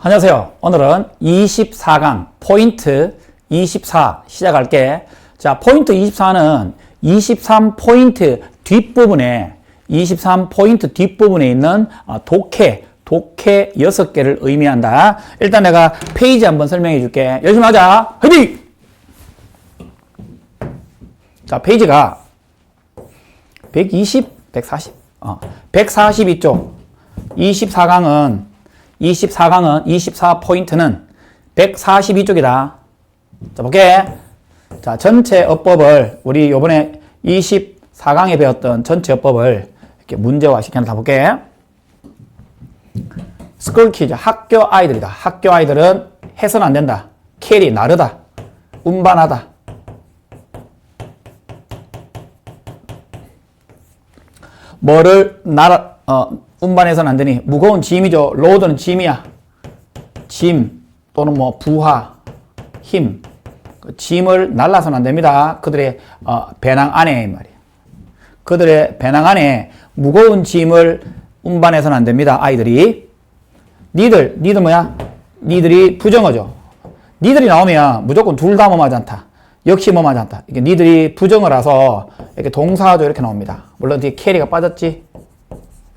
안녕하세요. 오늘은 24강 포인트 24 시작할게. 자, 포인트 24는 23포인트 뒷부분에 23포인트 뒷부분에 있는 독해 6개를 의미한다. 일단 내가 페이지 한번 설명해 줄게. 열심히 하자. 화이팅! 자, 페이지가 120, 140, 142쪽. 24강은 24포인트는 142쪽이다. 자, 볼게. 자, 전체 어법을 우리 요번에 24강에 배웠던 전체 어법을 이렇게 문제화 시켜서 볼게. 스쿨 퀴즈. 학교 아이들이다. 학교 아이들은 해서는 안 된다. 캐리, 나르다. 운반하다. 뭐를 운반해서는 안 되니? 무거운 짐이죠. 로드는 짐이야. 짐 또는 뭐 부하, 힘. 짐을 날라서는 안 됩니다. 그들의 배낭 안에 말이야. 그들의 배낭 안에 무거운 짐을 운반해서는 안 됩니다. 아이들이. 니들 뭐야? 니들이 부정어죠. 니들이 나오면 무조건 둘 다 뭐하지 않다. 역시 뭐하지 않다. 이게 니들이 부정어라서 이렇게 동사도 이렇게 나옵니다. 물론 뒤에 캐리가 빠졌지.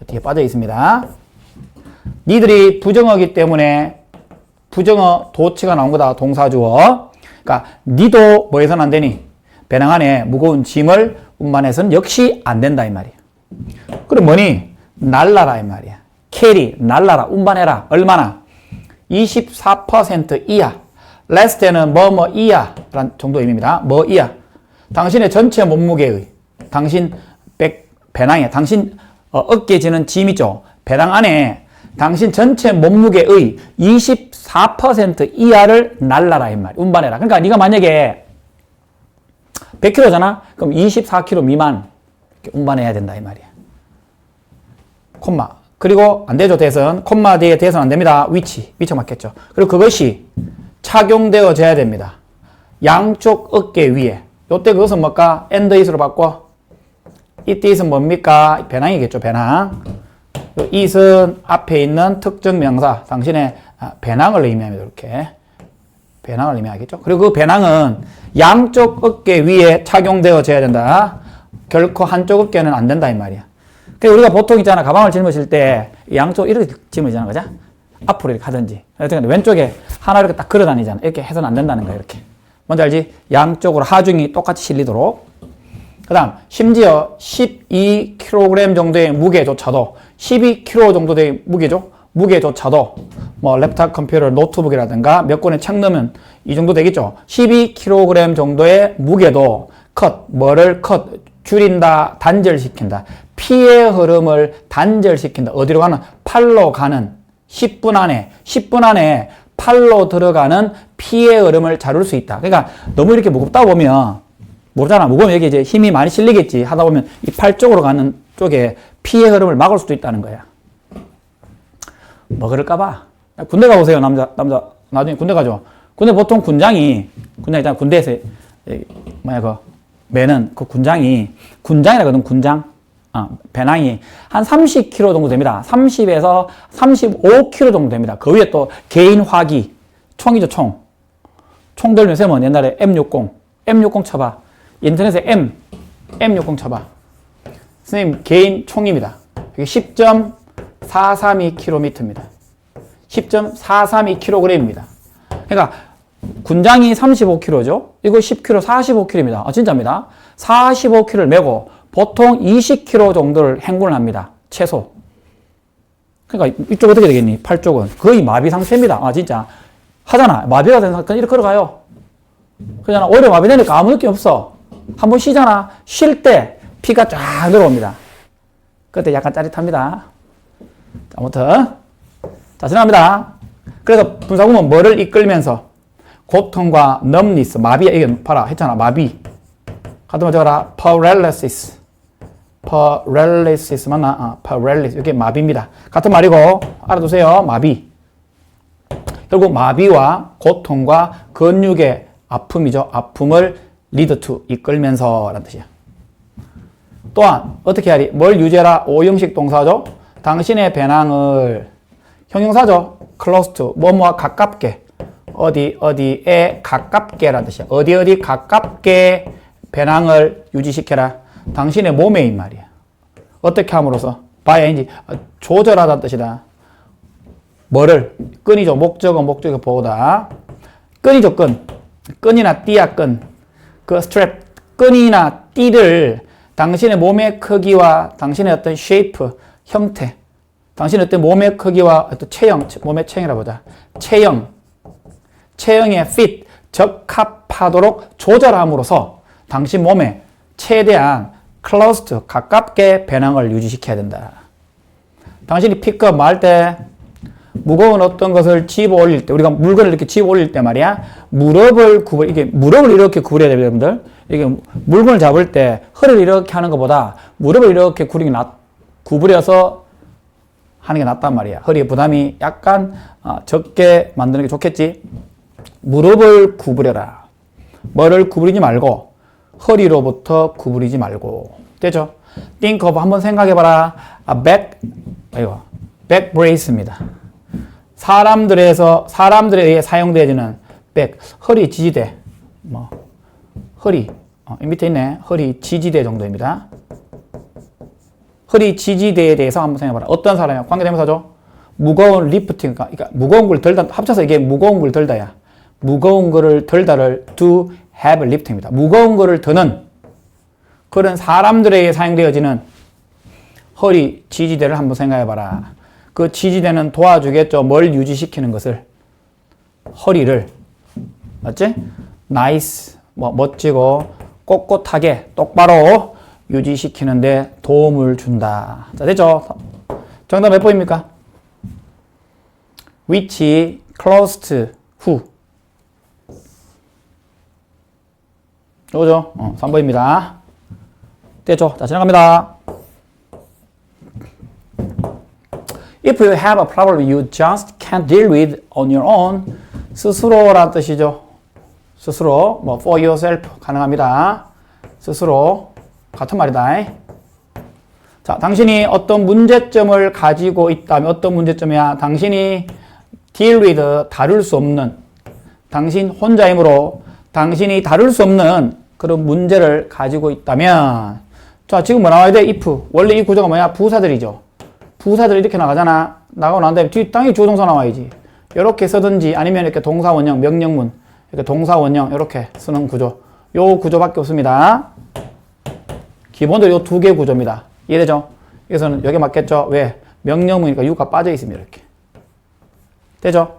뒤에 빠져 있습니다. 니들이 부정어기 때문에 부정어 도치가 나온 거다. 동사주어. 그러니까 니도 뭐 해서는 안 되니? 배낭 안에 무거운 짐을 운반해서는 역시 안 된다 이 말이야. 그럼 뭐니? 날라라 이 말이야. 캐리, 날라라, 운반해라. 얼마나? 24% 이하. 레스트는 뭐뭐 이하 라는 정도 의미입니다. 뭐 이하. 당신의 전체 몸무게의 당신 배낭에 당신 어깨에 지는 짐이죠. 배낭 안에 당신 전체 몸무게의 24% 이하를 날라라 이 말이야. 운반해라. 그러니까 네가 만약에 100kg잖아. 그럼 24kg 미만 운반해야 된다 이 말이야. 콤마. 그리고 안 되죠. 대선. 콤마 뒤에 대선 안 됩니다. 위치 맞겠죠. 그리고 그것이 착용되어져야 됩니다. 양쪽 어깨 위에. 요때 그것은 뭘까? and is로 바꿔. it is은 뭡니까? 배낭이겠죠. 배낭. it은 앞에 있는 특정 명사. 당신의 배낭을 의미합니다. 이렇게. 배낭을 의미하겠죠. 그리고 그 배낭은 양쪽 어깨 위에 착용되어져야 된다. 결코 한쪽 어깨는 안 된다 이 말이야. 그러니까 우리가 보통 있잖아. 가방을 짊어질 때 양쪽 이렇게 짊어지잖아. 그죠? 앞으로 이렇게 하든지. 왼쪽에 하나 이렇게 딱 걸어 다니잖아. 이렇게 해서는 안 된다는 거야. 이렇게. 뭔지 알지? 양쪽으로 하중이 똑같이 실리도록. 그 다음 심지어 12kg 정도의 무게조차도 12kg 정도의 무게조차도 뭐 랩탑 컴퓨터 노트북이라든가 몇 권의 책 넣으면 이 정도 되겠죠. 12kg 정도의 무게도 뭐를 줄인다, 단절시킨다. 피의 흐름을 단절시킨다. 어디로 가는? 팔로 가는 10분 안에 팔로 들어가는 피의 흐름을 자를 수 있다. 그러니까 너무 이렇게 무겁다 보면 모르잖아. 무거우면 여기 이제 힘이 많이 실리겠지. 하다 보면 이 팔 쪽으로 가는 쪽에 피의 흐름을 막을 수도 있다는 거야. 뭐 그럴까봐. 군대 가보세요. 남자 나중에 군대 가죠. 근데 보통 군장이 있잖아. 군대에서 매는 그 군장이라거든. 군장. 배낭이 한 30kg 정도 됩니다. 30에서 35kg 정도 됩니다. 그 위에 또 개인 화기, 총이죠, 총. 총 들면 세면 옛날에 M60 쳐봐. 인터넷에 M60 쳐봐. 선생님, 개인 총입니다. 이게 10.432km입니다. 10.432kg입니다. 그러니까 군장이 35kg죠. 이거 10kg, 45kg입니다. 진짜입니다. 45kg를 메고 보통 20kg 정도를 행군을 합니다. 최소. 그러니까 이쪽 어떻게 되겠니? 팔 쪽은 거의 마비 상태입니다. 진짜. 하잖아. 마비가 된 상태는 이렇게 걸어가요. 그러잖아. 오히려 마비되니까 아무 느낌 없어. 한번 쉬잖아. 쉴 때 피가 쫙 들어옵니다. 그때 약간 짜릿합니다. 아무튼. 자, 지나갑니다. 그래서 분사구문 뭐를 이끌면서 고통과 numbness, 마비, 이게 봐라. 했잖아. 마비. 가도 적어라. paralysis 맞나? paralysis. 이게 마비입니다. 같은 말이고 알아두세요. 마비. 결국 마비와 고통과 근육의 아픔이죠. 아픔을 lead to 이끌면서 라는 뜻이야. 또한 어떻게 하리? 뭘 유지해라? 5형식 동사죠. 당신의 배낭을 형용사죠. close to 뭐뭐와 가깝게 어디에 가깝게라는 뜻이야. 어디 가깝게 배낭을 유지시켜라. 당신의 몸에인 말이야. 어떻게 함으로써? by 조절하다는 뜻이다. 뭐를? 끈이죠. 목적은 목적의 보호다. 끈이죠. 끈이나 띠야 끈. 그 스트랩 끈이나 띠를 당신의 몸의 크기와 당신의 어떤 쉐이프, 형태, 당신의 어떤 몸의 크기와 어떤 체형, 몸의 체형이라 보자. 체형의 fit, 적합하도록 조절함으로써 당신 몸에 최대한 close to, 가깝게 배낭을 유지시켜야 된다. 당신이 픽업 할 때 무거운 어떤 것을 집어 올릴 때, 우리가 물건을 이렇게 집어 올릴 때 말이야, 무릎을 이렇게 구부려야 돼요, 여러분들. 이게 물건을 잡을 때 허리를 이렇게 하는 것보다 무릎을 이렇게 구부려서 하는 게 낫단 말이야. 허리에 부담이 약간 적게 만드는 게 좋겠지. 무릎을 구부려라. 뭐를 구부리지 말고 허리로부터 구부리지 말고. 되죠? think of 한번 생각해봐라. back brace입니다. 사람들에 의해 사용되어지는 back, 허리 지지대, 허리, 밑에 있네. 허리 지지대 정도입니다. 허리 지지대에 대해서 한번 생각해봐라. 어떤 사람이야? 관계대명사죠? 무거운 리프팅, 그러니까 무거운 걸 들다, 합쳐서 이게 무거운 걸 들다야. 무거운 거를 들다를 do have lift입니다. 무거운 거를 드는 그런 사람들에 의해 사용되어지는 허리 지지대를 한번 생각해봐라. 그 지지대는 도와주겠죠. 뭘 유지시키는 것을. 허리를. 맞지? 나이스, 멋지고 꼿꼿하게 똑바로 유지시키는데 도움을 준다. 자, 됐죠? 정답 몇 번입니까? which, close to, who. 이거죠? 3번입니다. 됐죠? 자, 지나갑니다. If you have a problem you just can't deal with on your own. 스스로란 뜻이죠. 스스로, for yourself 가능합니다. 스스로. 같은 말이다. 자, 당신이 어떤 문제점을 가지고 있다면 어떤 문제점이야? 당신이 deal with, 다룰 수 없는, 당신 혼자 힘으로 당신이 다룰 수 없는 그런 문제를 가지고 있다면, 자, 지금 뭐 나와야 돼? if. 원래 이 구조가 뭐야? 부사들이죠. 부사들이 이렇게 나가잖아. 나가고 난 다음에 뒷땅이 주어동사 나와야지. 이렇게 쓰든지 아니면 이렇게 동사원형, 명령문, 이렇게 동사원형 이렇게 쓰는 구조. 요 구조밖에 없습니다. 기본적으로 요 두 개 구조입니다. 이해되죠? 여기서는 여기 맞겠죠? 왜? 명령문이니까 유가 빠져 있습니다. 이렇게. 되죠?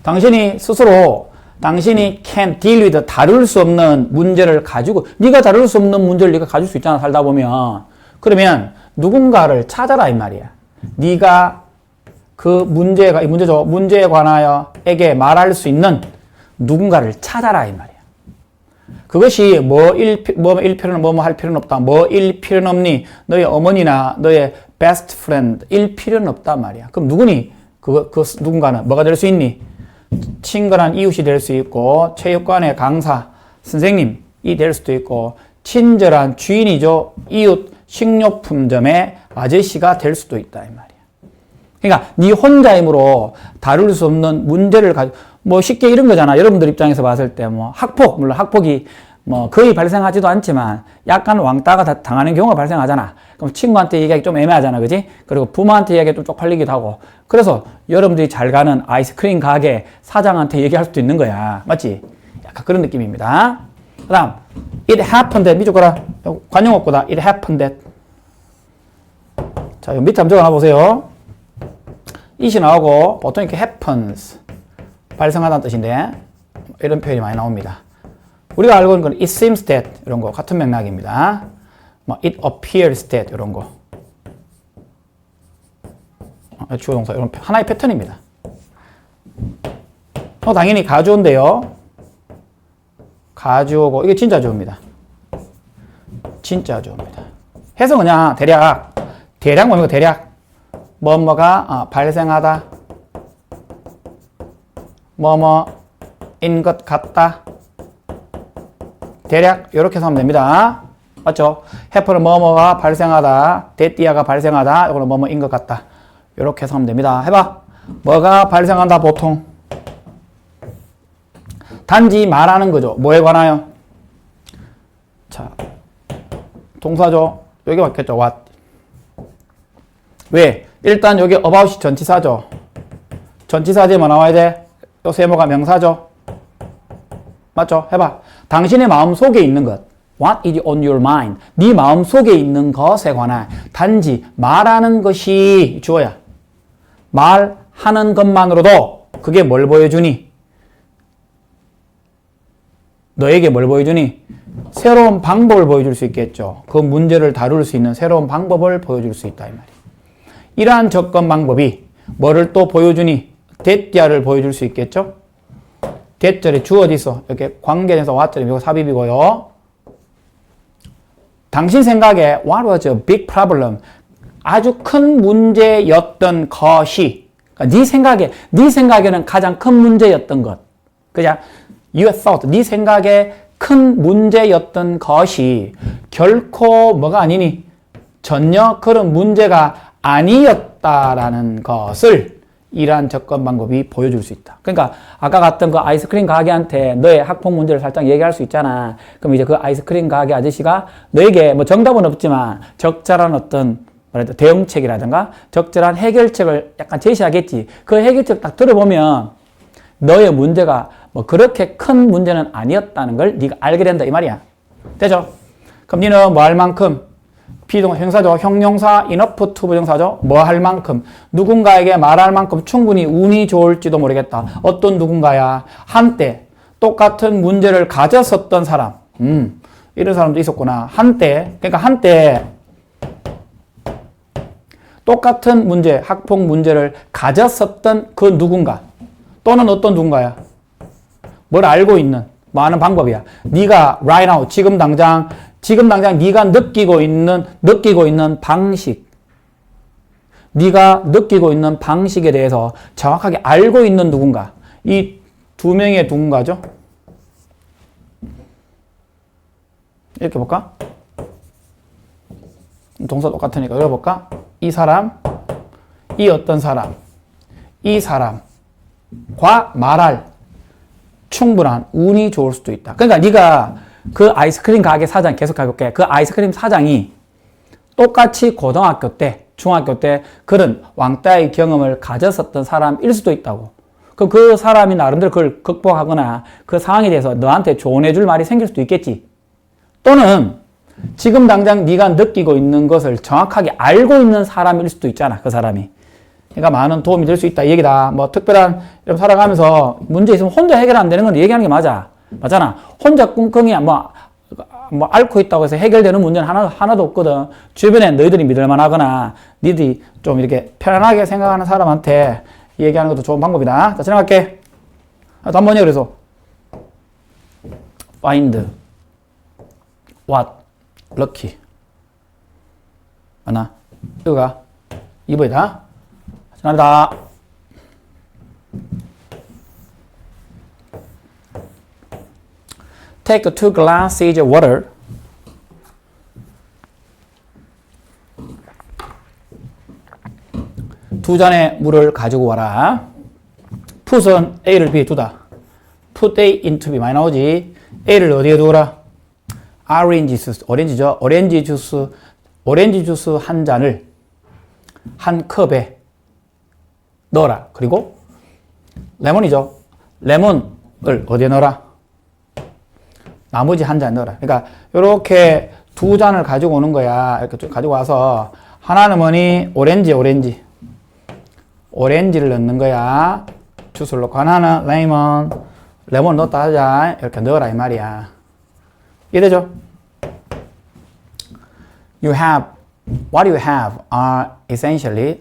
당신이 스스로 당신이 can deal with, 다룰 수 없는 문제를 가지고, 네가 다룰 수 없는 문제를 네가 가질 수 있잖아, 살다 보면. 그러면 누군가를 찾아라 이 말이야. 네가 그 문제가, 이 문제죠. 문제에 관하여 에게 말할 수 있는 누군가를 찾아라 이 말이야. 그것이 뭐일 필요는 뭐뭐 할 필요는 없다. 뭐일 필요는 없니? 너의 어머니나 너의 best friend 일 필요는 없단 말이야. 그럼 누구니? 그 누군가는 뭐가 될 수 있니? 친근한 이웃이 될 수 있고, 체육관의 강사, 선생님이 될 수도 있고, 친절한 주인이죠. 이웃 식료품점의 아저씨가 될 수도 있다 이 말이야. 그러니까 네 혼자 힘으로 다룰 수 없는 문제를 쉽게 이런 거잖아. 여러분들 입장에서 봤을 때 학폭, 물론 학폭이 거의 발생하지도 않지만 약간 왕따가 당하는 경우가 발생하잖아. 그럼 친구한테 얘기하기 좀 애매하잖아, 그지? 그리고 부모한테 얘기하기 좀 쪽팔리기도 하고. 그래서 여러분들이 잘 가는 아이스크림 가게 사장한테 얘기할 수도 있는 거야, 맞지? 약간 그런 느낌입니다. 그다음 it happened that, 밑줄 거라. 관용 없고다. it happened that. 자, 밑에 한번 적어놔 보세요. it이 나오고 보통 이렇게 happens, 발생하다는 뜻인데 이런 표현이 많이 나옵니다. 우리가 알고 있는 건 it seems that 이런 거 같은 맥락입니다. it appears that 이런 거. 주어 동사 이런 하나의 패턴입니다. 당연히 가주어인데요. 가주어고 이게 진짜 주어입니다. 진짜 주어입니다. 해서 그냥 대략 뭡니까? 대략 뭐뭐가 발생하다, 뭐뭐인 것 같다. 대략 이렇게 하면 됩니다. 맞죠? 해프는 뭐뭐가 발생하다, 데띠아가 발생하다, 이거는 뭐뭐인 것 같다. 이렇게 해석하면 됩니다. 해봐. 뭐가 발생한다 보통? 단지 말하는 거죠. 뭐에 관하여? 자, 동사죠. 여기 맞겠죠. what. 왜? 일단 여기 about이 전치사죠. 전치사 뒤에 뭐 나와야 돼? 요 세모가 명사죠. 맞죠? 해봐. 당신의 마음 속에 있는 것. What is on your mind? 네 마음 속에 있는 것에 관한 단지 말하는 것이 주어야. 말하는 것만으로도 그게 뭘 보여주니? 너에게 뭘 보여주니? 새로운 방법을 보여줄 수 있겠죠. 그 문제를 다룰 수 있는 새로운 방법을 보여줄 수 있다 이 말이야. 이러한 접근 방법이 뭐를 또 보여주니? 대자를 보여줄 수 있겠죠. 대절에 주어 어디 있어? 이렇게 관계에서 what절이 이거 삽입이고요. 당신 생각에 what was a big problem? 아주 큰 문제였던 것이, 그러니까 네 생각에는 가장 큰 문제였던 것. 그냥 you thought, 네 생각에 큰 문제였던 것이 결코 뭐가 아니니? 전혀 그런 문제가 아니었다라는 것을 이러한 접근 방법이 보여줄 수 있다. 그러니까 아까 갔던 그 아이스크림 가게한테 너의 학폭 문제를 살짝 얘기할 수 있잖아. 그럼 이제 그 아이스크림 가게 아저씨가 너에게 뭐 정답은 없지만 적절한 어떤 뭐랄까 대응책이라든가 적절한 해결책을 약간 제시하겠지. 그 해결책 딱 들어보면 너의 문제가 뭐 그렇게 큰 문제는 아니었다는 걸 네가 알게 된다 이 말이야. 되죠? 그럼 너는 뭐 할 만큼 비동사 형사죠. 형용사 enough to 부정사죠. 뭐 할 만큼 누군가에게 말할 만큼 충분히 운이 좋을지도 모르겠다. 어떤 누군가야. 한때 똑같은 문제를 가졌었던 사람. 이런 사람도 있었구나. 한때 그러니까 한때 똑같은 문제, 학폭 문제를 가졌었던 그 누군가 또는 어떤 누군가야. 뭘 알고 있는 뭐 하는 방법이야. 네가 right now 지금 당장 네가 느끼고 있는 방식, 네가 느끼고 있는 방식에 대해서 정확하게 알고 있는 누군가. 이 두 명의 누군가죠? 이렇게 볼까? 동사 똑같으니까 읽어볼까? 이 사람, 이 어떤 사람, 이 사람과 말할 충분한 운이 좋을 수도 있다. 그러니까 네가 그 아이스크림 가게 사장 계속 해볼게. 그 아이스크림 사장이 똑같이 고등학교 때, 중학교 때 그런 왕따의 경험을 가졌었던 사람일 수도 있다고. 그럼 그 사람이 나름대로 그걸 극복하거나 그 상황에 대해서 너한테 조언해줄 말이 생길 수도 있겠지. 또는 지금 당장 네가 느끼고 있는 것을 정확하게 알고 있는 사람일 수도 있잖아. 그 사람이. 그러니까 많은 도움이 될 수 있다 이 얘기다. 뭐 특별한 이런 살아가면서 문제 있으면 혼자 해결 안 되는 건 얘기하는 게 맞아. 맞잖아. 혼자 꿍꿍이 뭐 앓고 있다고 해서 해결되는 문제는 하나도 없거든. 주변에 너희들이 믿을만 하거나 니들이 좀 이렇게 편안하게 생각하는 사람한테 얘기하는 것도 좋은 방법이다. 자, 지나갈게. 또 한 번요. 그래서 find what lucky 맞나? 이거가 2번이다. 지나간다. Take 2 glasses of water. 두 잔의 물을 가지고 와라. put은 A를 B에 두다. put A into B 많이 나오지. A를 어디에 두어라? 오렌지 주스, 오렌지죠. 오렌지 주스 한 잔을 한 컵에 넣어라. 그리고 레몬이죠. 레몬을 어디에 넣어라? 나머지 한 잔 넣어라. 그러니까 이렇게 두 잔을 가지고 오는 거야. 이렇게 좀 가지고 와서 하나는 뭐니? 오렌지를 넣는 거야. 주스를 넣고 하나는 레몬 넣었다 하자. 이렇게 넣어라 이 말이야. 이해되죠? What you have are essentially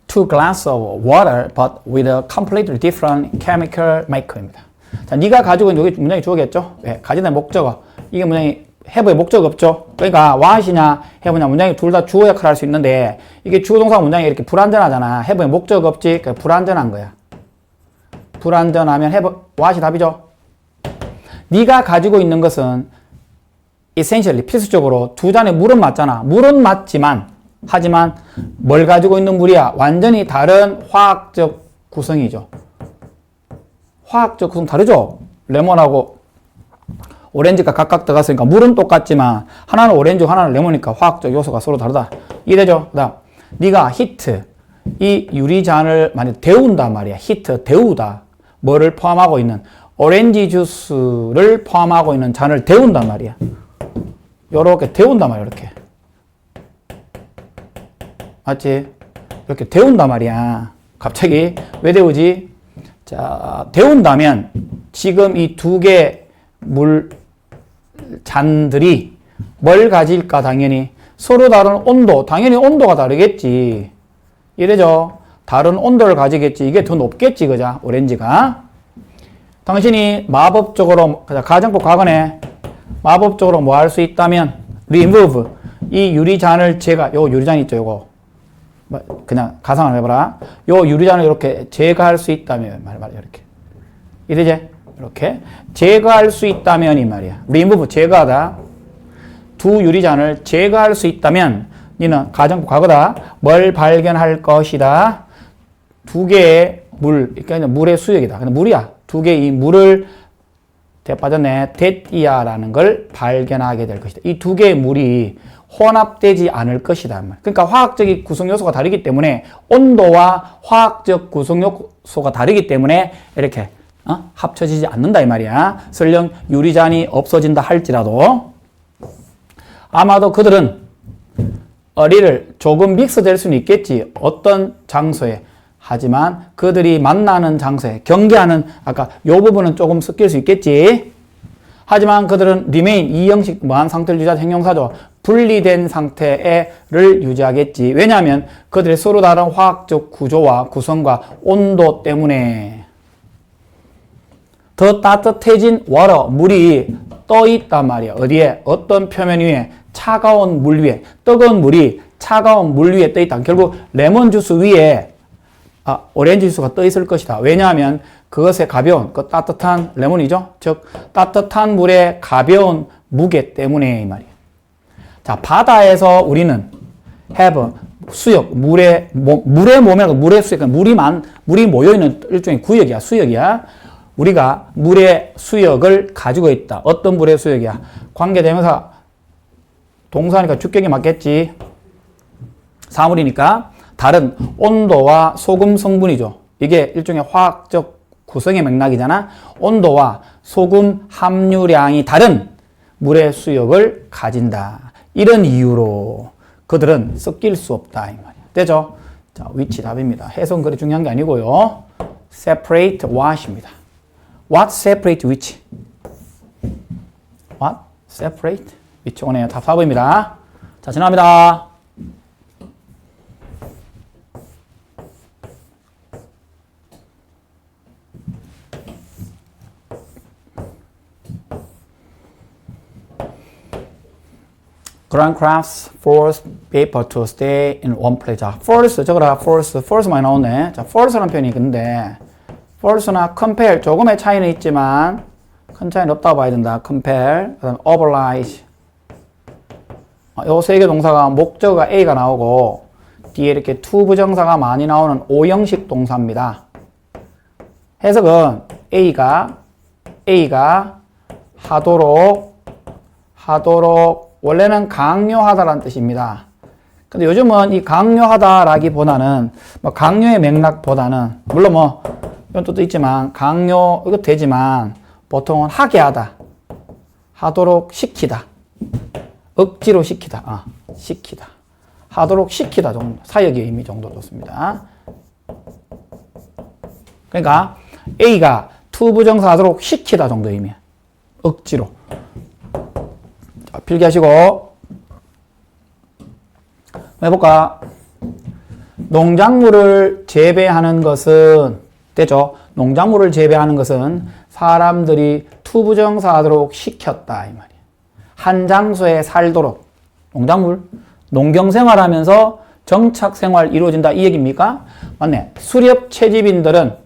2 glasses of water but with a completely different chemical maker입니다. 자, 네가 가지고 있는 여기 문장이 주어겠죠? 네, 가지는 목적어. 이게 문장이 have의 목적 없죠? 그러니까 what이냐 have냐 문장이 둘 다 주어 역할을 할 수 있는데 이게 주어 동사 문장이 이렇게 불완전하잖아. have의 목적 없지? 그러니까 불완전한 거야. 불완전하면 what이 답이죠? 네가 가지고 있는 것은 essentially 필수적으로 두 잔의 물은 맞잖아. 물은 맞지만 하지만 뭘 가지고 있는 물이야? 완전히 다른 화학적 구성이죠. 화학적 구성 다르죠? 레몬하고 오렌지가 각각 들어갔으니까 물은 똑같지만 하나는 오렌지고 하나는 레몬이니까 화학적 요소가 서로 다르다. 이해되죠? 그 다음 네가 히트, 이 유리잔을 만약 데운단 말이야. 히트, 데우다. 뭐를 포함하고 있는 오렌지 주스를 포함하고 있는 잔을 데운단 말이야. 요렇게 데운단 말이야. 이렇게. 맞지? 이렇게 데운단 말이야. 갑자기 왜 데우지? 자, 데운다면 지금 이 두 개 물 잔들이 뭘 가질까? 당연히 서로 다른 온도, 당연히 온도가 다르겠지. 이래죠? 다른 온도를 가지겠지. 이게 더 높겠지, 그죠? 오렌지가. 당신이 마법적으로, 가정법 과거네. 마법적으로 뭐 할 수 있다면, remove. 이 유리잔을 요 유리잔 있죠, 요거. 그냥 가상을 해봐라. 요 유리잔을 이렇게 제거할 수 있다면, 이렇게. 이래지? 이렇게. 제거할 수 있다면, 이 말이야. remove, 제거하다. 두 유리잔을 제거할 수 있다면, 니는 가정법 과거다. 뭘 발견할 것이다. 두 개의 물, 그러니까 물의 수역이다. 근데 물이야. 두 개의 이 물을 빠졌네. 데띠아라는 걸 발견하게 될 것이다. 이 두 개의 물이 혼합되지 않을 것이다. 그러니까 화학적 구성 요소가 다르기 때문에 온도와 화학적 구성 요소가 다르기 때문에 이렇게 합쳐지지 않는다 이 말이야. 설령 유리잔이 없어진다 할지라도 아마도 그들은 어리를 조금 믹스될 수는 있겠지. 어떤 장소에. 하지만 그들이 만나는 장소에 경계하는 아까 요 부분은 조금 섞일 수 있겠지. 하지만 그들은 remain 이 형식 뭐한 상태를 유지하는 형용사죠. 분리된 상태를 유지하겠지. 왜냐하면 그들의 서로 다른 화학적 구조와 구성과 온도 때문에 더 따뜻해진 water 물이 떠 있단 말이야. 어디에? 어떤 표면 위에? 차가운 물 위에. 뜨거운 물이 차가운 물 위에 떠 있다. 결국 레몬 주스 위에 오렌지 주스가 떠 있을 것이다. 왜냐하면 그것의 가벼운, 그 따뜻한 레몬이죠. 즉 따뜻한 물의 가벼운 무게 때문에 이 말이에요. 자, 바다에서 우리는 have 수역, 물의 몸이라고 물의 수역, 물이 모여 있는 일종의 구역이야, 수역이야. 우리가 물의 수역을 가지고 있다. 어떤 물의 수역이야? 관계대명사 동사니까 주격이 맞겠지. 사물이니까 다른 온도와 소금 성분이죠. 이게 일종의 화학적 구성의 맥락이잖아. 온도와 소금 함유량이 다른 물의 수역을 가진다. 이런 이유로 그들은 섞일 수 없다 이 말이야. 되죠? 자, which 답입니다. 해석은 그리 중요한 게 아니고요. separate what입니다. What separate which? What separate which? 오네요. 답 4번입니다. 자, 지나갑니다. Ground crafts force paper to stay in one place. 자, force 적어라. force 많이 나오네. 자, force라는 표현이 있는데 force나 compare 조금의 차이는 있지만 큰 차이는 없다고 봐야 된다. compare, 그다음 oblige. 요 세 개 동사가 목적어가 A가 나오고 뒤에 이렇게 to 부정사가 많이 나오는 O형식 동사입니다. 해석은 A가 하도록 원래는 강요하다라는 뜻입니다. 근데 요즘은 이 강요하다라기보다는 뭐 강요의 맥락보다는 물론 뭐 이런 뜻도 있지만 강요 이거 되지만 보통은 하게 하다, 하도록 시키다, 억지로 시키다, 시키다, 하도록 시키다 정도 사역의 의미 정도 좋습니다. 그러니까 A가 to 부정사 하도록 시키다 정도 의미야. 억지로. 자, 필기하시고 해볼까? 농작물을 재배하는 것은 되죠? 농작물을 재배하는 것은 사람들이 투부정사 하도록 시켰다 이 말이야. 한 장소에 살도록 농작물, 농경생활하면서 정착생활 이루어진다 이 얘기입니까? 맞네. 수렵 채집인들은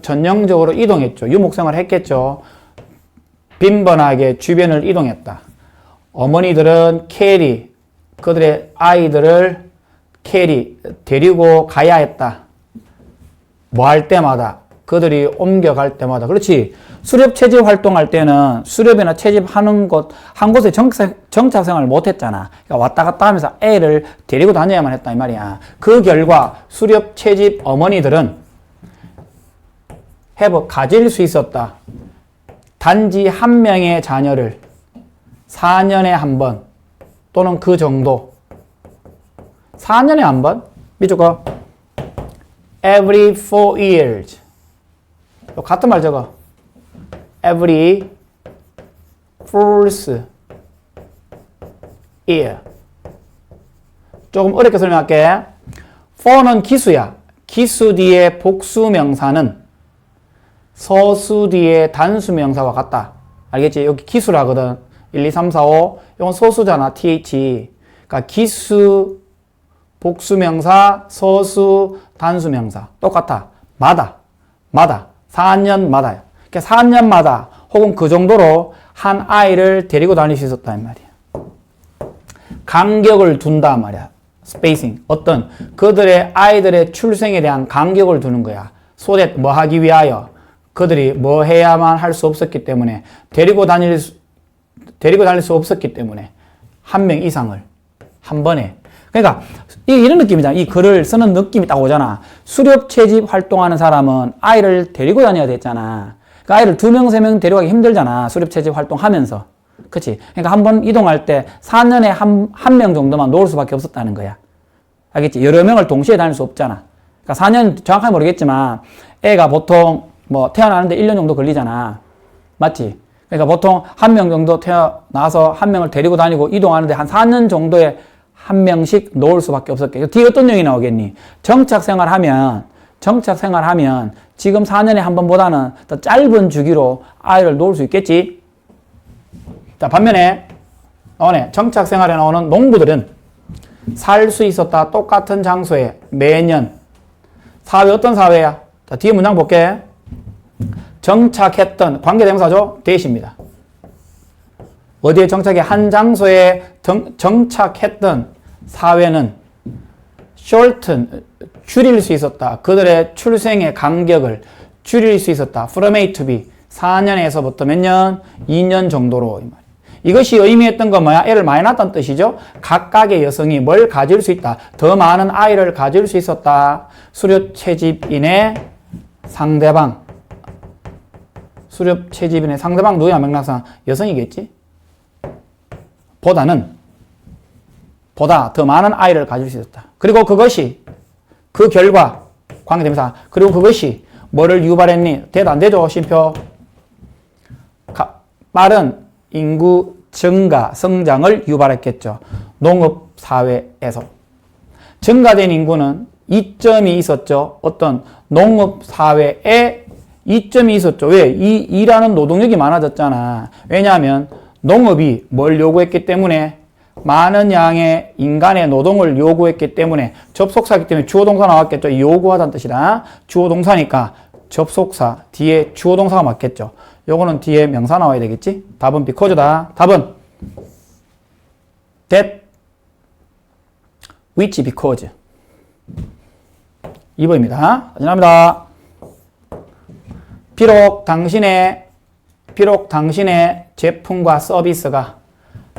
전형적으로 이동했죠. 유목생활을 했겠죠. 빈번하게 주변을 이동했다. 어머니들은 캐리, 그들의 아이들을 데리고 가야 했다. 뭐 할 때마다, 그들이 옮겨갈 때마다. 그렇지. 수렵 채집 활동할 때는 수렵이나 채집하는 곳, 한 곳에 정착 생활을 못 했잖아. 그러니까 왔다 갔다 하면서 애를 데리고 다녀야만 했다, 이 말이야. 그 결과 수렵 채집 어머니들은 가질 수 있었다. 단지 한 명의 자녀를 4년에 한 번 또는 그 정도. 4년에 한 번? 밑줄 거. Every 4 years. 같은 말 적어. Every 4th year. 조금 어렵게 설명할게. for는 기수야. 기수 뒤에 복수 명사는 서수 뒤에 단수 명사와 같다. 알겠지? 여기 기수라거든. 1, 2, 3, 4, 5. 이건 소수잖아. th. 그러니까 기수, 복수명사, 서수, 단수명사. 똑같아. 마다. 4년마다요. 그러니까 4년마다 혹은 그 정도로 한 아이를 데리고 다닐 수 있었다. 이 말이야. 간격을 둔다. 말이야. 스페이싱. 어떤 그들의 아이들의 출생에 대한 간격을 두는 거야. so that 뭐 하기 위하여? 그들이 뭐 해야만 할 수 없었기 때문에 데리고 다닐 수 없었기 때문에 한 명 이상을 한 번에. 그러니까 이런 느낌이잖아. 이 글을 쓰는 느낌이 딱 오잖아. 수렵 채집 활동하는 사람은 아이를 데리고 다녀야 됐잖아. 그러니까 아이를 2명, 3명 데려가기 힘들잖아. 수렵 채집 활동하면서. 그치? 그러니까 한 번 이동할 때 4년에 한 명 정도만 놓을 수밖에 없었다는 거야. 알겠지? 여러 명을 동시에 다닐 수 없잖아. 그러니까 4년 정확하게 모르겠지만 애가 보통 뭐 태어나는데 1년 정도 걸리잖아. 맞지? 그러니까 보통 한 명 정도 태어나서 한 명을 데리고 다니고 이동하는데 한 4년 정도에 한 명씩 놓을 수밖에 없었겠죠. 뒤에 어떤 내용이 나오겠니? 정착 생활하면 지금 4년에 한 번보다는 더 짧은 주기로 아이를 놓을 수 있겠지. 자, 반면에 정착 생활에 나오는 농부들은 살 수 있었다. 똑같은 장소에 매년. 사회 어떤 사회야? 자, 뒤에 문장 볼게. 정착했던 관계대명사죠. 대시입니다. 어디에 정착해? 한 장소에 정착했던 사회는 shorten, 줄일 수 있었다. 그들의 출생의 간격을 줄일 수 있었다. from A to B. 4년에서부터 몇 년? 2년 정도로. 이것이 의미했던 건 뭐야? 애를 많이 낳았다는 뜻이죠. 각각의 여성이 뭘 가질 수 있다. 더 많은 아이를 가질 수 있었다. 수렵 채집인의 상대방. 수렵 채집인의 상대방 누구야? 맥락상 여성이겠지? 보다 더 많은 아이를 가질 수 있었다. 그리고 그것이 그 결과 관계대명사. 그리고 그것이 뭐를 유발했니? 대도 안 되죠, 쉼표. 빠른 인구 증가, 성장을 유발했겠죠. 농업사회에서. 증가된 인구는 이점이 있었죠. 어떤 농업사회에 이점이 있었죠. 왜? 일하는 노동력이 많아졌잖아. 왜냐하면 농업이 뭘 요구했기 때문에 많은 양의 인간의 노동을 요구했기 때문에 접속사이기 때문에 주어동사 나왔겠죠. 요구하다는 뜻이다. 주어동사니까 접속사 뒤에 주어동사가 맞겠죠. 요거는 뒤에 명사 나와야 되겠지? 답은 because다. 답은 that, which, because. 2번입니다. 지납니다. 비록 당신의 제품과 서비스가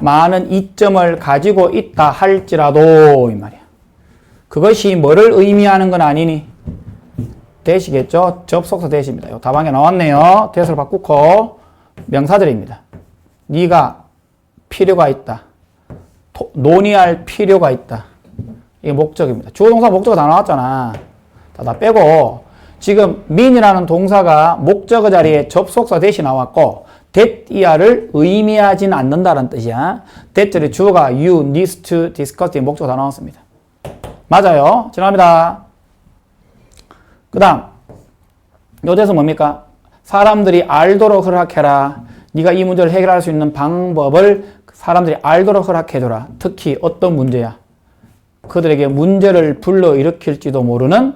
많은 이점을 가지고 있다 할지라도 이 말이야. 그것이 뭐를 의미하는 건 아니니? 대시겠죠? 접속사 대시입니다. 요 답안에 나왔네요. 대서를 바꾸고 명사들입니다. 네가 필요가 있다. 논의할 필요가 있다. 이게 목적입니다. 주어동사 목적어 다 나왔잖아. 다 빼고 지금 mean이라는 동사가 목적어 자리에 접속사 대시 나왔고 that 이하를 의미하진 않는다는 뜻이야. that 자리 주어가 you need to discuss 목적어 다 나왔습니다. 맞아요. 지나갑니다. 그 다음 요대서 뭡니까? 사람들이 알도록 허락해라. 네가 이 문제를 해결할 수 있는 방법을 사람들이 알도록 허락해줘라. 특히 어떤 문제야? 그들에게 문제를 불러일으킬지도 모르는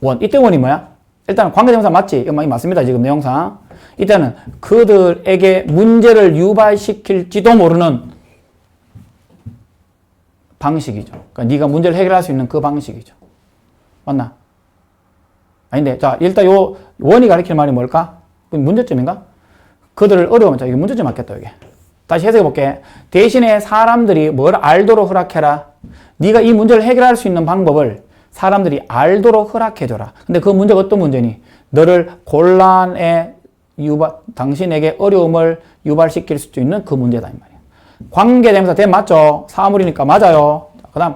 원. 이때 원이 뭐야? 일단 관계대명사 맞지? 이거 맞습니다. 지금 내용상. 이때는 그들에게 문제를 유발시킬지도 모르는 방식이죠. 그러니까 네가 문제를 해결할 수 있는 그 방식이죠. 맞나? 아닌데, 자, 일단 요 원이 가리키는 말이 뭘까? 문제점인가? 그들을 어려우면, 자, 이게 문제점 맞겠다, 이게. 다시 해석해 볼게. 대신에 사람들이 뭘 알도록 허락해라. 네가 이 문제를 해결할 수 있는 방법을 사람들이 알도록 허락해줘라. 근데 그 문제가 어떤 문제니? 너를 곤란에 당신에게 어려움을 유발시킬 수 있는 그 문제다, 이 말이야. 관계대명사 대 맞죠? 사물이니까 맞아요. 그 다음.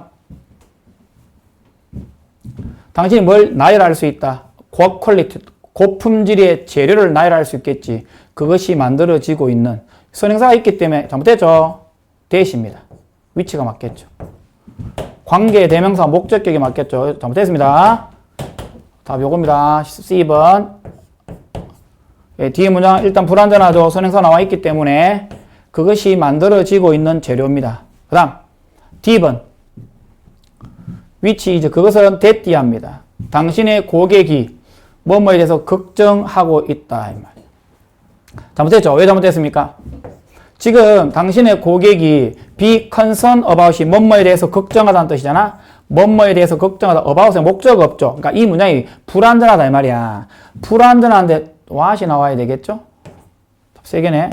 당신이 뭘 나열할 수 있다. 고퀄리티, 고품질의 재료를 나열할 수 있겠지. 그것이 만들어지고 있는 선행사가 있기 때문에 잘못됐죠? 대시입니다. 위치가 맞겠죠. 관계 대명사 목적격이 맞겠죠. 잘못됐습니다. 답 요겁니다. C번. 예, 뒤에 문장 일단 불완전하죠. 선행사 나와 있기 때문에 그것이 만들어지고 있는 재료입니다. 그 다음 D번. which is 그것은 대띠합니다. 당신의 고객이 뭐뭐에 대해서 걱정하고 있다. 이 말. 잘못됐죠? 왜 잘못됐습니까? 지금 당신의 고객이 be concerned about이 뭐뭐에 대해서 걱정하다는 뜻이잖아. 뭐뭐에 대해서 걱정하다. about에 목적 없죠. 그러니까 이 문장이 불완전하다 이 말이야. 불완전한데 what이 나와야 되겠죠? 세 개네.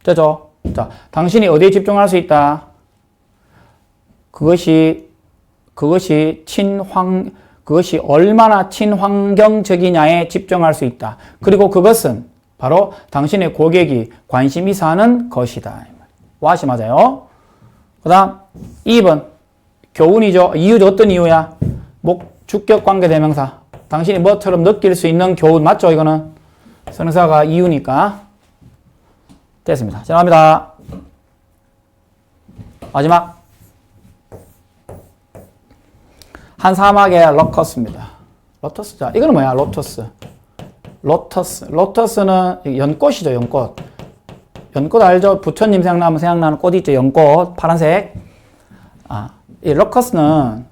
됐죠? 자, 당신이 어디에 집중할 수 있다? 그것이 얼마나 친환경적이냐에 집중할 수 있다. 그리고 그것은 바로 당신의 고객이 관심 있어 하는 것이다. what이 맞아요. 그 다음 2번 교훈이죠. 이유죠. 어떤 이유야? 주격 관계 대명사. 당신이 뭐처럼 느낄 수 있는 교훈 맞죠? 이거는 선행사가 이유니까 됐습니다. 지나갑니다. 마지막 한 사막의 로터스입니다. 로터스. 자, 이거는 뭐야? 로터스. 로터스는 연꽃이죠. 연꽃. 연꽃 알죠? 부처님 생각나는 꽃이 있죠. 연꽃. 파란색. 이 로커스는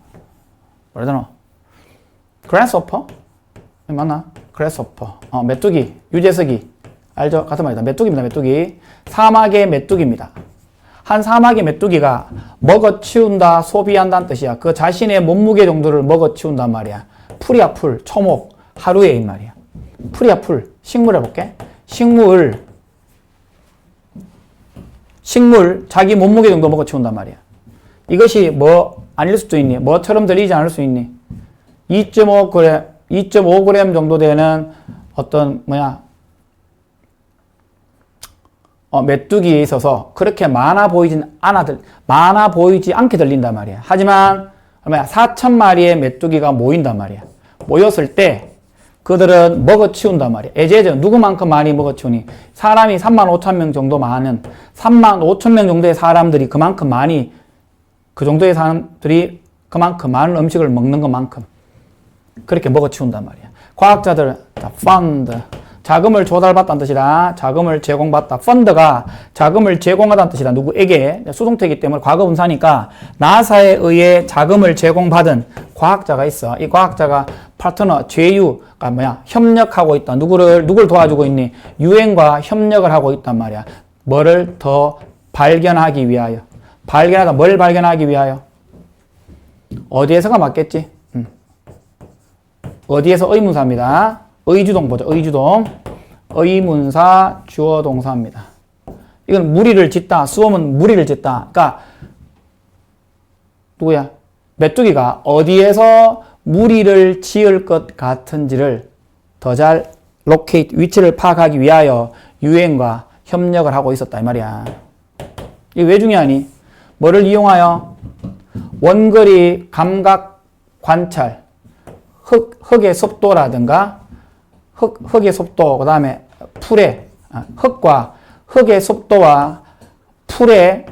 뭐라 해야 되나? 그래스호퍼? 맞나? 그래스호퍼. 메뚜기. 유재석이. 알죠? 같은 말이다. 메뚜기입니다. 메뚜기. 사막의 메뚜기입니다. 한 사막의 메뚜기가 먹어치운다, 소비한다는 뜻이야. 그 자신의 몸무게 정도를 먹어치운단 말이야. 풀이야, 풀. 초목. 하루에 이 말이야. 풀이야, 풀. 식물 해볼게. 식물, 자기 몸무게 정도 먹어치운단 말이야. 이것이 뭐 아닐 수도 있니? 뭐처럼 들리지 않을 수 있니? 2.5g 정도 되는 어떤 메뚜기에 있어서 그렇게 많아 보이지 않게 들린단 말이야. 하지만 4,000마리의 메뚜기가 모인단 말이야. 모였을 때 그들은 먹어치운단 말이야. 애제전 누구만큼 많이 먹어치우니? 사람이 35,000명 정도 많은 35,000명 정도의 사람들이 그만큼 많이 그 정도의 사람들이 그만큼 많은 음식을 먹는 것만큼 그렇게 먹어치운단 말이야. 과학자들 fund 자금을 조달받다는 뜻이다. 자금을 제공받다. 펀드가 자금을 제공하다는 뜻이다. 누구에게? 수동태이기 때문에 과거분사니까 나사에 의해 자금을 제공받은 과학자가 있어. 이 과학자가 파트너, 제휴가 협력하고 있다. 누굴 도와주고 있니? 유엔과 협력을 하고 있단 말이야. 뭐를 더 발견하기 위하여. 발견하다. 뭘 발견하기 위하여? 어디에서가 맞겠지? 어디에서 의문사입니다. 의주동 보죠. 의주동. 의문사 주어 동사입니다. 이건 무리를 짓다. 수어는 무리를 짓다. 그러니까 누구야? 메뚜기가 어디에서 무리를 지을 것 같은지를 더 잘 locate 위치를 파악하기 위하여 유엔과 협력을 하고 있었다 이 말이야. 이게 왜 중요하니? 뭐를 이용하여? 원거리 감각 관찰, 흙의 습도라든가 흙의 습도, 그 다음에 흙의 습도와 풀의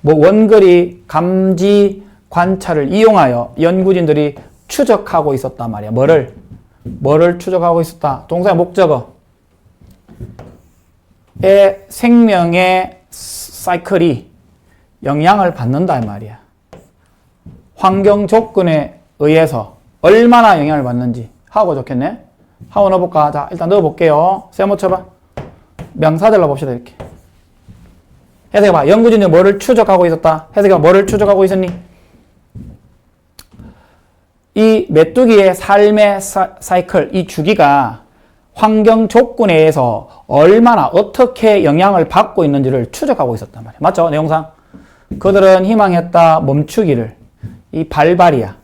원거리 감지 관찰을 이용하여 연구진들이 추적하고 있었단 말이야. 뭐를 추적하고 있었다? 동사의 목적어의 생명의 사이클이 영향을 받는다 이 말이야. 환경 조건에 의해서 얼마나 영향을 받는지 하고 좋겠네. 하고 넣어볼까? 자, 일단 넣어볼게요. 세모 쳐봐. 명사들 넣어봅시다, 이렇게. 해석해봐. 연구진이 뭐를 추적하고 있었다? 해석해봐. 뭐를 추적하고 있었니? 이 메뚜기의 삶의 사이클, 이 주기가 환경 조건에 의해서 얼마나 어떻게 영향을 받고 있는지를 추적하고 있었단 말이야. 맞죠? 내용상. 그들은 희망했다. 멈추기를. 이 발발이야.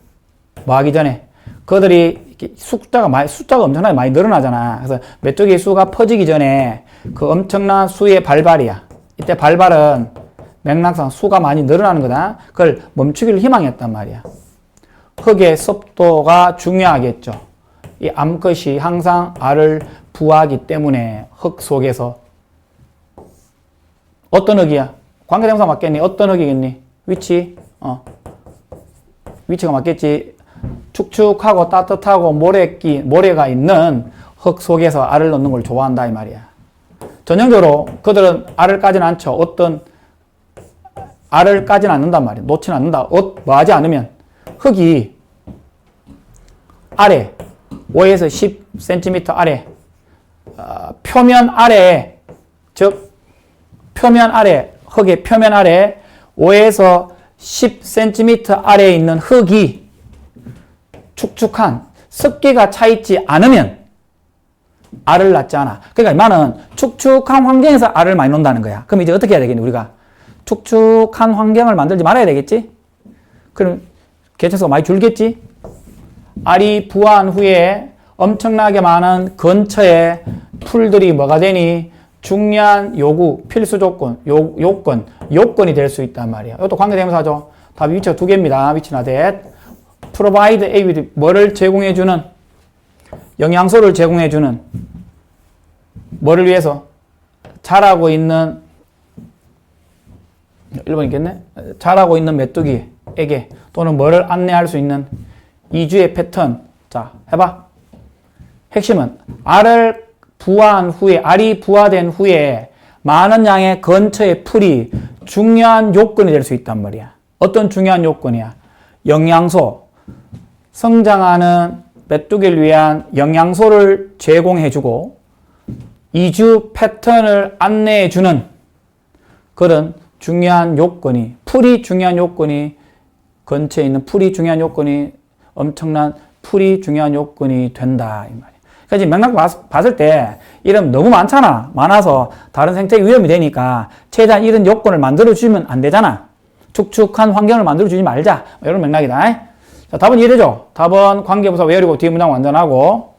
뭐 하기 전에. 그들이 숫자가 엄청나게 많이 늘어나잖아. 그래서 메뚜기 수가 퍼지기 전에 그 엄청난 수의 발발이야. 이때 발발은 맥락상 수가 많이 늘어나는 거다. 그걸 멈추기를 희망했단 말이야. 흙의 습도가 중요하겠죠. 이 암컷이 항상 알을 부화하기 때문에 흙 속에서 어떤 흙이야? 관계대명사 맞겠니? 어떤 흙이겠니? 위치? 위치가 맞겠지. 축축하고 따뜻하고 모래가 있는 흙 속에서 알을 넣는 걸 좋아한다 이 말이야. 전형적으로 그들은 알을 까지는 않죠. 알을 까지는 않는단 말이야. 놓지는 않는다. 뭐 하지 않으면 흙이 아래 5에서 10cm 아래 표면 아래 즉 표면 아래 흙의 표면 아래 5에서 10cm 아래에 있는 흙이 축축한 습기가 차 있지 않으면 알을 낳지 않아. 그러니까 이만은 축축한 환경에서 알을 많이 놓는다는 거야. 그럼 이제 어떻게 해야 되겠니? 우리가 축축한 환경을 만들지 말아야 되겠지? 그럼 개체수가 많이 줄겠지? 알이 부화한 후에 엄청나게 많은 근처에 풀들이 뭐가 되니? 중요한 요구, 필수 조건, 요건이 될 수 있단 말이야. 이것도 관계대명사죠. 답이 위치가 두 개입니다. 위치나 that. provide a with 뭐를 제공해주는? 영양소를 제공해주는 뭐를 위해서? 자라고 있는 1번 있겠네? 자라고 있는 메뚜기에게 또는 뭐를 안내할 수 있는 이주의 패턴. 자, 해봐. 핵심은 알을 부화한 후에, 알이 부화된 후에 많은 양의 근처의 풀이 중요한 요건이 될 수 있단 말이야. 어떤 중요한 요건이야? 영양소. 성장하는 메뚜기를 위한 영양소를 제공해주고 이주 패턴을 안내해주는 그런 중요한 요건이, 풀이 중요한 요건이, 근처에 있는 풀이 중요한 요건이, 엄청난 풀이 중요한 요건이 된다 이 말이야. 그러니까 지금 맥락 봤을 때 이름 너무 많아서 다른 생태계 위험이 되니까 최대한 이런 요건을 만들어주면 안 되잖아. 축축한 환경을 만들어주지 말자. 이런 맥락이다. 자, 답은 이해되죠? 답은 관계부사 외우고 뒤에 문장 완전하고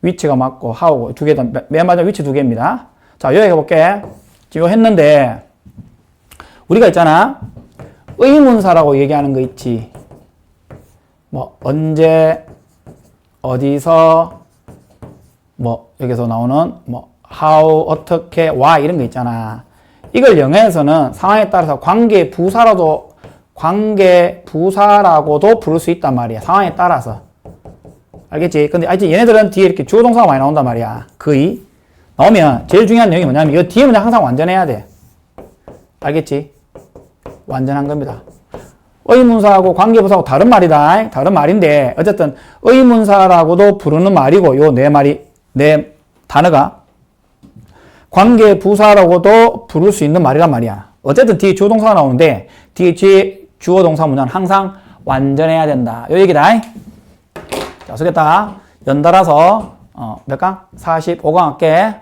위치가 맞고 하고 두 개다. 맨 마지막 위치 두 개입니다. 자, 여기 해볼게. 지금 했는데 우리가 있잖아. 의문사라고 얘기하는 거 있지. 뭐 언제 어디서 뭐 여기서 나오는 뭐 how 어떻게 why 이런 거 있잖아. 이걸 영어에서는 상황에 따라서 관계 부사라고도 부를 수 있단 말이야. 상황에 따라서. 알겠지? 근데 아직 얘네들은 뒤에 이렇게 주어 동사가 많이 나온단 말이야. 거의 나오면 제일 중요한 내용이 뭐냐면 이 뒤에 문장 항상 완전해야 돼. 알겠지? 완전한 겁니다. 의문사하고 관계부사하고 다른 말이다. 다른 말인데 어쨌든 의문사라고도 부르는 말이고 요 네 단어가 관계부사라고도 부를 수 있는 말이란 말이야. 어쨌든 뒤에 주어 동사가 나오는데 뒤에 주어 동사 문장은 항상 완전해야 된다. 요 얘기다. 자, 쓰겠다. 연달아서 몇 강? 45강 할게.